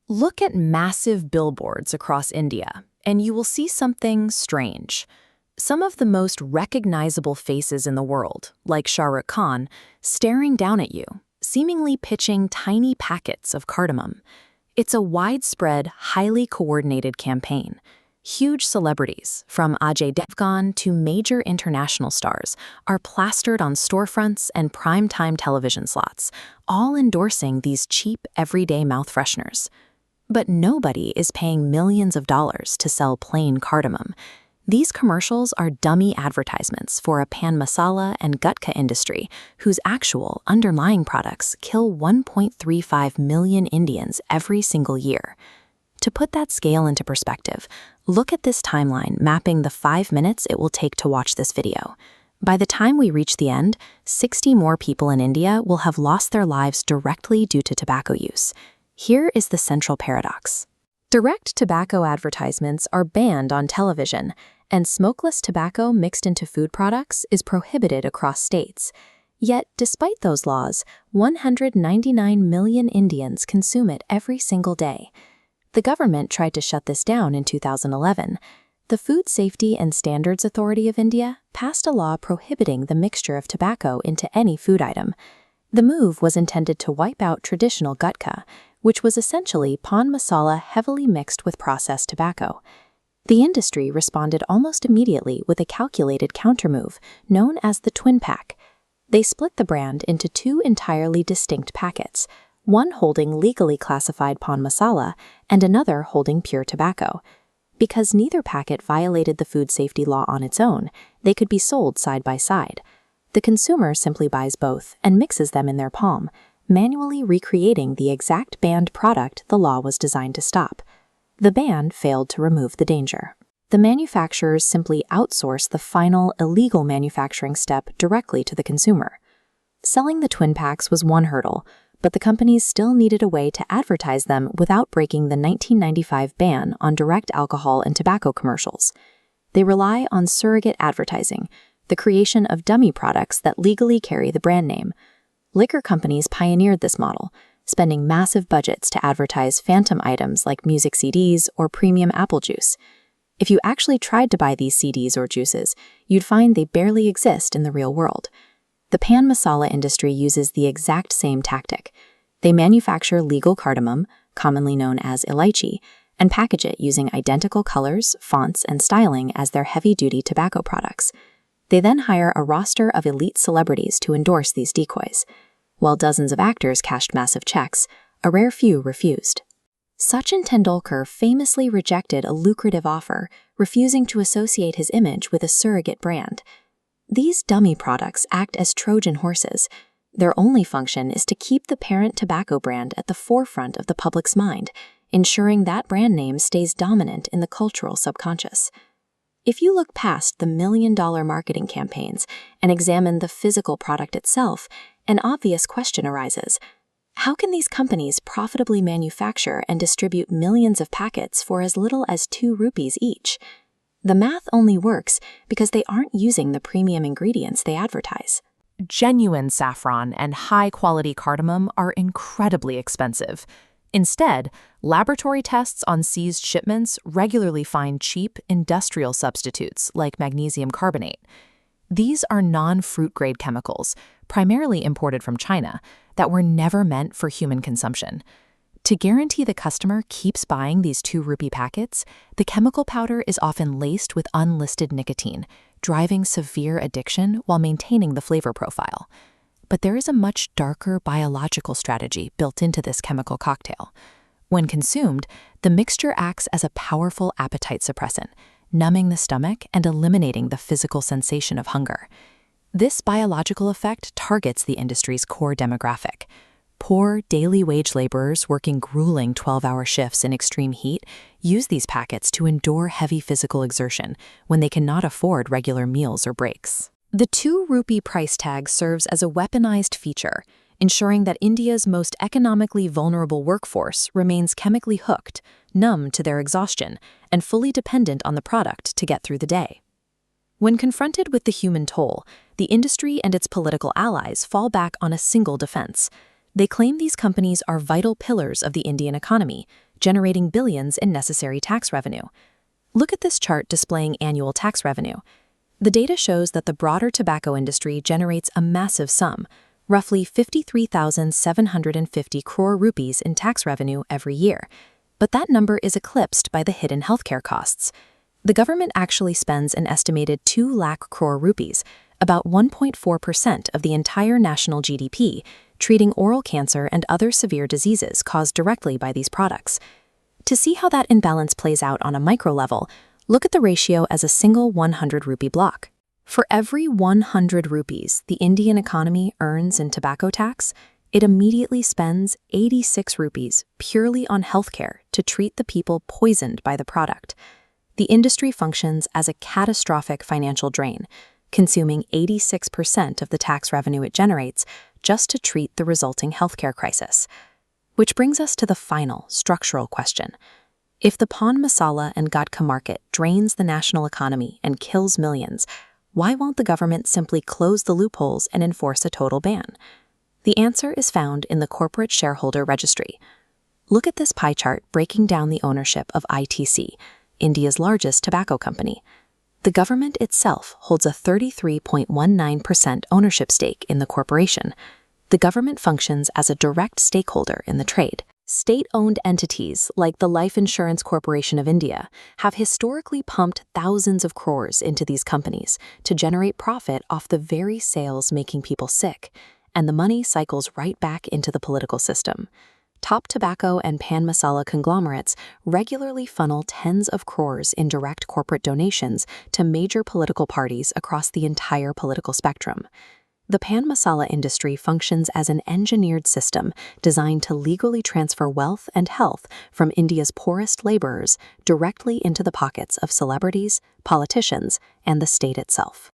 Look at massive billboards across India, and you will see something strange. Some of the most recognizable faces in the world, like Shah Rukh Khan, staring down at you, seemingly pitching tiny packets of cardamom. It's a widespread, highly coordinated campaign. Huge celebrities, from Ajay Devgan to major international stars, are plastered on storefronts and prime-time television slots, all endorsing these cheap, everyday mouth fresheners. But nobody is paying millions of dollars to sell plain cardamom. These commercials are dummy advertisements for a pan masala and gutka industry whose actual underlying products kill 1.35 million Indians every single year. To put that scale into perspective, look at this timeline mapping the 5 minutes it will take to watch this video. By the time we reach the end, 60 more people in India will have lost their lives directly due to tobacco use. Here is the central paradox. Direct tobacco advertisements are banned on television, and smokeless tobacco mixed into food products is prohibited across states. Yet, despite those laws, 199 million Indians consume it every single day. The government tried to shut this down in 2011. The Food Safety and Standards Authority of India passed a law prohibiting the mixture of tobacco into any food item. The move was intended to wipe out traditional gutka, which was essentially pan masala heavily mixed with processed tobacco. The industry responded almost immediately with a calculated countermove known as the Twin Pack. They split the brand into two entirely distinct packets, one holding legally classified pan masala and another holding pure tobacco. Because neither packet violated the food safety law on its own, they could be sold side by side. The consumer simply buys both and mixes them in their palm, manually recreating the exact banned product the law was designed to stop. The ban failed to remove the danger. The manufacturers simply outsourced the final illegal manufacturing step directly to the consumer. Selling the twin packs was one hurdle, but the companies still needed a way to advertise them without breaking the 1995 ban on direct alcohol and tobacco commercials. They rely on surrogate advertising, the creation of dummy products that legally carry the brand name. Liquor companies pioneered this model, spending massive budgets to advertise phantom items like music CDs or premium apple juice. If you actually tried to buy these CDs or juices, you'd find they barely exist in the real world. The pan masala industry uses the exact same tactic. They manufacture legal cardamom, commonly known as elaichi, and package it using identical colors, fonts, and styling as their heavy-duty tobacco products. They then hire a roster of elite celebrities to endorse these decoys. While dozens of actors cashed massive checks, a rare few refused. Sachin Tendulkar famously rejected a lucrative offer, refusing to associate his image with a surrogate brand. These dummy products act as Trojan horses. Their only function is to keep the parent tobacco brand at the forefront of the public's mind, ensuring that brand name stays dominant in the cultural subconscious. If you look past the million-dollar marketing campaigns and examine the physical product itself, an obvious question arises. How can these companies profitably manufacture and distribute millions of packets for as little as 2 rupees each? The math only works because they aren't using the premium ingredients they advertise. Genuine saffron and high-quality cardamom are incredibly expensive. Instead, laboratory tests on seized shipments regularly find cheap industrial substitutes like magnesium carbonate. These are non-fruit-grade chemicals, primarily imported from China, that were never meant for human consumption. To guarantee the customer keeps buying these 2 rupee packets, the chemical powder is often laced with unlisted nicotine, driving severe addiction while maintaining the flavor profile. But there is a much darker biological strategy built into this chemical cocktail. When consumed, the mixture acts as a powerful appetite suppressant, numbing the stomach and eliminating the physical sensation of hunger. This biological effect targets the industry's core demographic. Poor, daily wage laborers working grueling 12-hour shifts in extreme heat use these packets to endure heavy physical exertion when they cannot afford regular meals or breaks. The 2 rupee price tag serves as a weaponized feature, ensuring that India's most economically vulnerable workforce remains chemically hooked, numb to their exhaustion, and fully dependent on the product to get through the day. When confronted with the human toll, the industry and its political allies fall back on a single defense. They claim these companies are vital pillars of the Indian economy, generating billions in necessary tax revenue. Look at this chart displaying annual tax revenue. The data shows that the broader tobacco industry generates a massive sum, roughly 53,750 crore rupees in tax revenue every year. But that number is eclipsed by the hidden healthcare costs. The government actually spends an estimated 2 lakh crore rupees, about 1.4% of the entire national GDP, treating oral cancer and other severe diseases caused directly by these products. To see how that imbalance plays out on a micro level, look at the ratio as a single 100 rupee block. For every 100 rupees the Indian economy earns in tobacco tax, it immediately spends 86 rupees purely on healthcare to treat the people poisoned by the product. The industry functions as a catastrophic financial drain, consuming 86% of the tax revenue it generates just to treat the resulting healthcare crisis. Which brings us to the final structural question. If the pan masala and gutka market drains the national economy and kills millions, why won't the government simply close the loopholes and enforce a total ban? The answer is found in the Corporate Shareholder Registry. Look at this pie chart breaking down the ownership of ITC, India's largest tobacco company. The government itself holds a 33.19% ownership stake in the corporation. The government functions as a direct stakeholder in the trade. State-owned entities like the Life Insurance Corporation of India have historically pumped thousands of crores into these companies to generate profit off the very sales making people sick, and the money cycles right back into the political system. Top tobacco and pan masala conglomerates regularly funnel tens of crores in direct corporate donations to major political parties across the entire political spectrum. The pan masala industry functions as an engineered system designed to legally transfer wealth and health from India's poorest laborers directly into the pockets of celebrities, politicians, and the state itself.